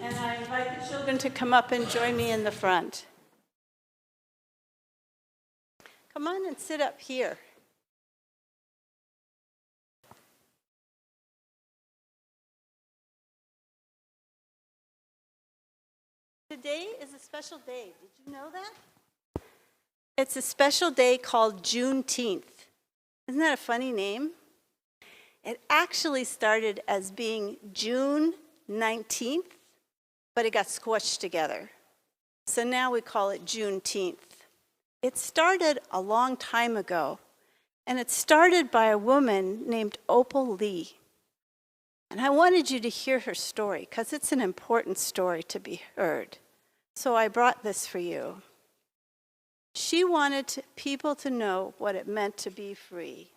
And I invite the children to come up and join me in the front. Come on and sit up here. Today is a special day. Did you know that? It's a special day called Juneteenth. Isn't that a funny name? It actually started as being June 19th, but it got squished together. So now we call it Juneteenth. It started a long time ago, and it started by a woman named Opal Lee. And I wanted you to hear her story because it's an important story to be heard. So I brought this for you. She wanted people to know what it meant to be free.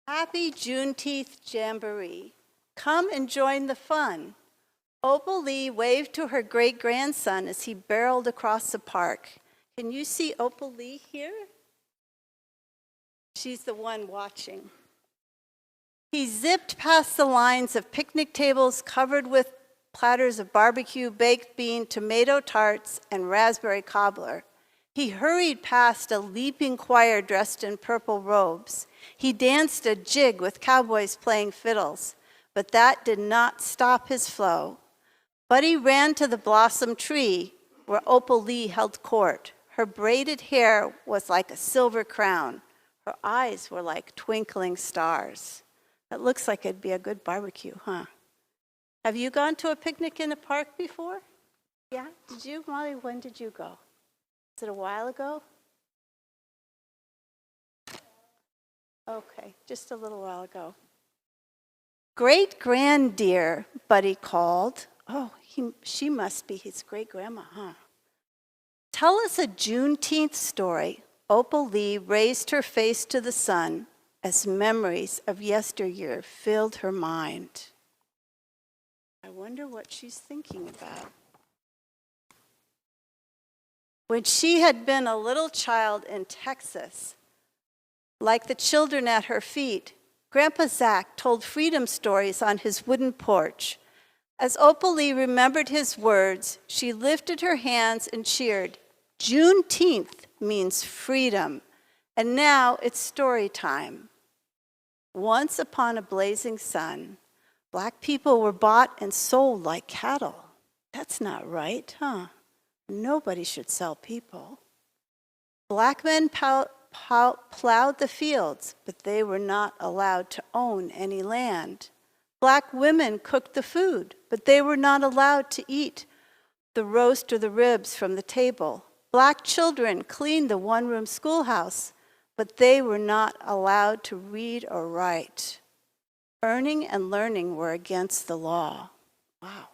Happy Juneteenth Jamboree. Come and join the fun. Opal Lee waved to her great-grandson as he barreled across the park. Can you see Opal Lee here? She's the one watching. He zipped past the lines of picnic tables covered with platters of barbecue, baked bean, tomato tarts, and raspberry cobbler. He hurried past a leaping choir dressed in purple robes. He danced a jig with cowboys playing fiddles, but that did not stop his flow. Buddy ran to the blossom tree where Opal Lee held court. Her braided hair was like a silver crown. Her eyes were like twinkling stars. It looks like it'd be a good barbecue, huh? Have you gone to a picnic in a park before? Yeah? Did you, Molly? When did you go? Was it a while ago? Okay, just a little while ago. Great-granddear, Buddy called. Oh, she must be his great-grandma, huh? Tell us a Juneteenth story. Opal Lee raised her face to the sun as memories of yesteryear filled her mind. I wonder what she's thinking about. When she had been a little child in Texas, like the children at her feet, Grandpa Zach told freedom stories on his wooden porch. As Opal Lee remembered his words, she lifted her hands and cheered. Juneteenth means freedom, and now it's story time. Once upon a blazing sun, Black people were bought and sold like cattle. That's not right, huh? Nobody should sell people. Black men plowed the fields, but they were not allowed to own any land. Black women cooked the food, but they were not allowed to eat the roast or the ribs from the table. Black children cleaned the one-room schoolhouse, but they were not allowed to read or write. Earning and learning were against the law. Wow.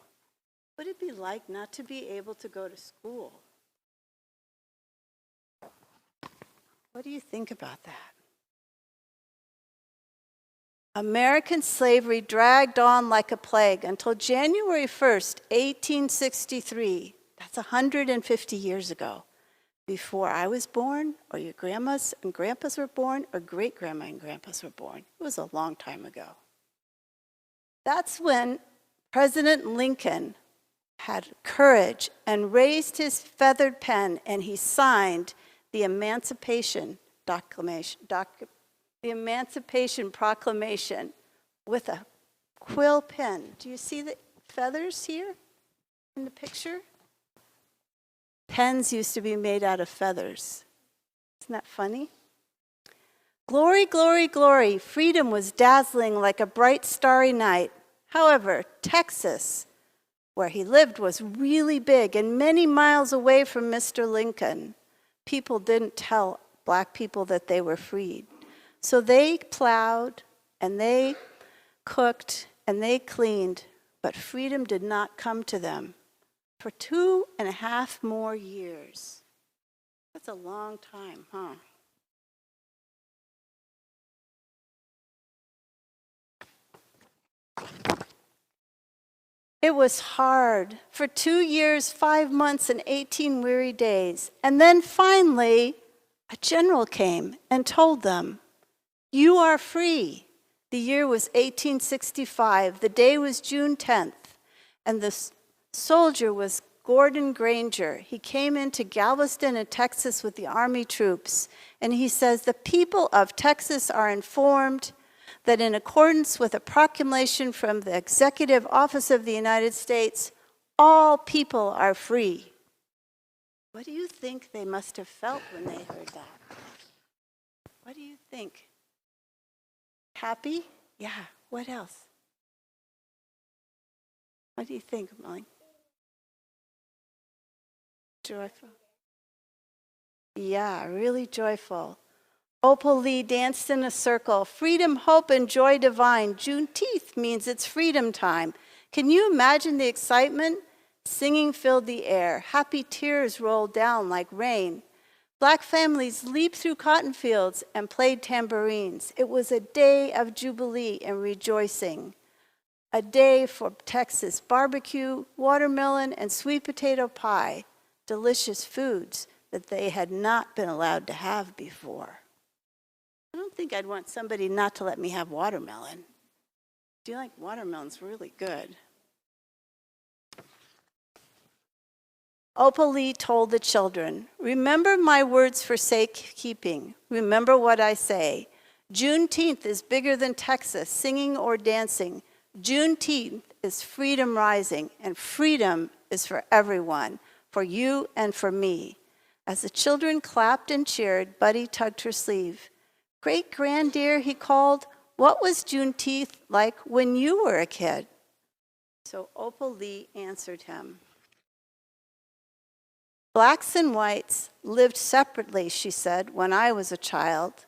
What would it be like not to be able to go to school? What do you think about that? American slavery dragged on like a plague until January 1st, 1863. That's 150 years ago. Before I was born, or your grandmas and grandpas were born, or great-grandma and grandpas were born. It was a long time ago. That's when President Lincoln had courage and raised his feathered pen and he signed the Emancipation Proclamation with a quill pen. Do you see the feathers here in the picture? Pens used to be made out of feathers. Isn't that funny? Glory, glory, glory. Freedom was dazzling like a bright starry night. However, Texas, where he lived, was really big and many miles away from Mr. Lincoln. People didn't tell Black people that they were freed. So they plowed and they cooked and they cleaned, but freedom did not come to them for 2.5 more years. That's a long time, huh? It was hard for 2 years, 5 months, and 18 weary days. And then finally, A general came and told them, "You are free." The year was 1865. The day was June 10th, and the soldier was Gordon Granger. He came into Galveston in Texas with the Army troops, and he says, "The people of Texas are informed that in accordance with a proclamation from the Executive Office of the United States, all people are free." What do you think they must have felt when they heard that? What do you think? Happy? Yeah. What else? What do you think, Molly? Joyful? Yeah, really joyful. Opal Lee danced in a circle. Freedom, hope, and joy divine. Juneteenth means it's freedom time. Can you imagine the excitement? Singing filled the air. Happy tears rolled down like rain. Black families leaped through cotton fields and played tambourines. It was a day of jubilee and rejoicing. A day for Texas barbecue, watermelon, and sweet potato pie. Delicious foods that they had not been allowed to have before. I don't think I'd want somebody not to let me have watermelon. Do you like watermelon's really good? Opal Lee told the children, "Remember my words for safekeeping. Remember what I say. Juneteenth is bigger than Texas, singing or dancing. Juneteenth is freedom rising, and freedom is for everyone, for you and for me." As the children clapped and cheered, Buddy tugged her sleeve. "Great grand dear," he called, "what was Juneteenth like when you were a kid?" So Opal Lee answered him. "Blacks and whites lived separately," she said, "when I was a child.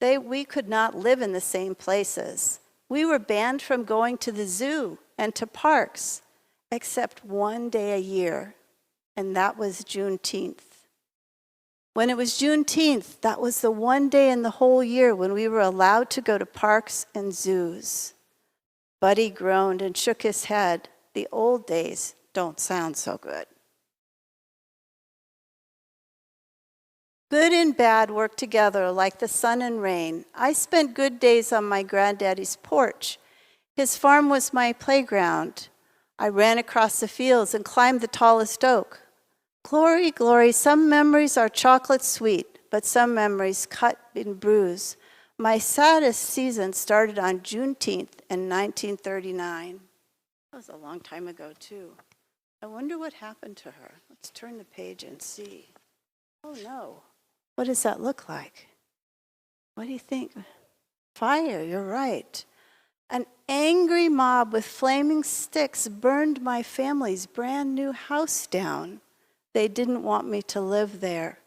We could not live in the same places. We were banned from going to the zoo and to parks, except one day a year, and that was Juneteenth. When it was Juneteenth, that was the one day in the whole year when we were allowed to go to parks and zoos." Buddy groaned and shook his head. The old days don't sound so good. Good and bad work together like the sun and rain. I spent good days on my granddaddy's porch. His farm was my playground. I ran across the fields and climbed the tallest oak. Glory, glory, some memories are chocolate sweet, but some memories cut and bruise. My saddest season started on Juneteenth in 1939. That was a long time ago, too. I wonder what happened to her. Let's turn the page and see. Oh, no. What does that look like? What do you think? Fire, you're right. An angry mob with flaming sticks burned my family's brand new house down. They didn't want me to live there.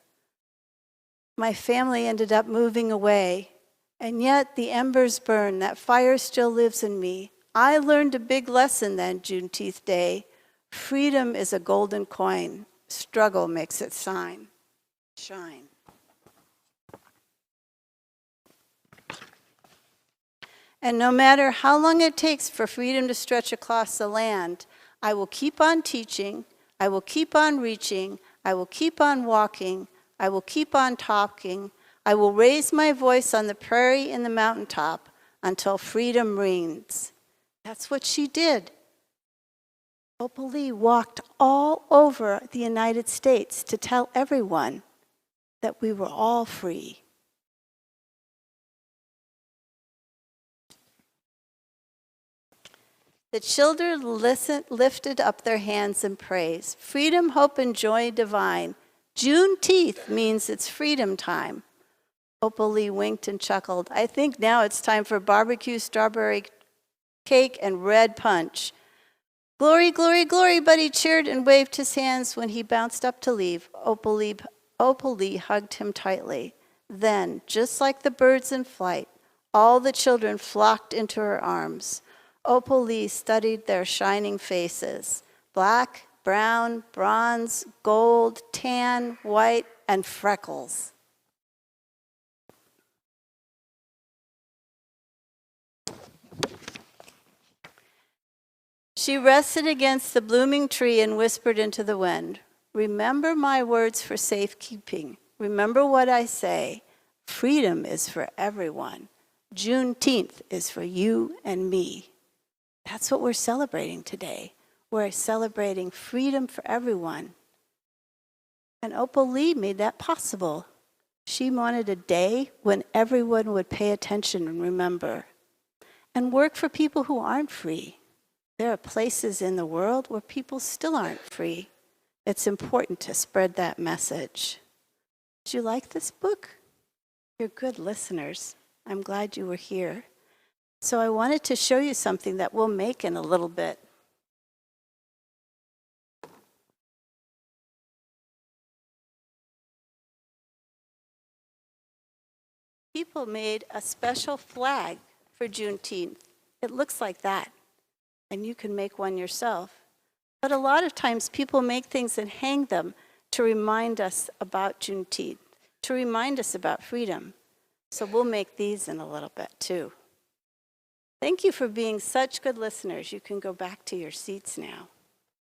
My family ended up moving away, and yet the embers burn. That fire still lives in me. I learned a big lesson then, Juneteenth Day. Freedom is a golden coin. Struggle makes it shine. And no matter how long it takes for freedom to stretch across the land, I will keep on teaching, I will keep on reaching, I will keep on walking, I will keep on talking, I will raise my voice on the prairie and the mountaintop until freedom reigns. That's what she did. Opal Lee walked all over the United States to tell everyone that we were all free. The children lifted up their hands in praise. Freedom, hope, and joy divine. Juneteenth means it's freedom time. Opal Lee winked and chuckled. I think now it's time for barbecue, strawberry cake, and red punch. Glory, glory, glory, Buddy cheered and waved his hands when he bounced up to leave. Opal Lee hugged him tightly. Then, just like the birds in flight, all the children flocked into her arms. Opal Lee studied their shining faces, black, brown, bronze, gold, tan, white, and freckles. She rested against the blooming tree and whispered into the wind, "Remember my words for safekeeping. remember what I say. Freedom is for everyone. Juneteenth is for you and me. That's what we're celebrating today. We're celebrating freedom for everyone. And Opal Lee made that possible. She wanted a day when everyone would pay attention and remember. And work for people who aren't free. There are places in the world where people still aren't free. It's important to spread that message. Did you like this book? You're good listeners. I'm glad you were here. So I wanted to show you something that we'll make in a little bit. People made a special flag for Juneteenth. It looks like that, and you can make one yourself. But a lot of times people make things and hang them to remind us about Juneteenth, to remind us about freedom. So we'll make these in a little bit too. Thank you for being such good listeners. You can go back to your seats now.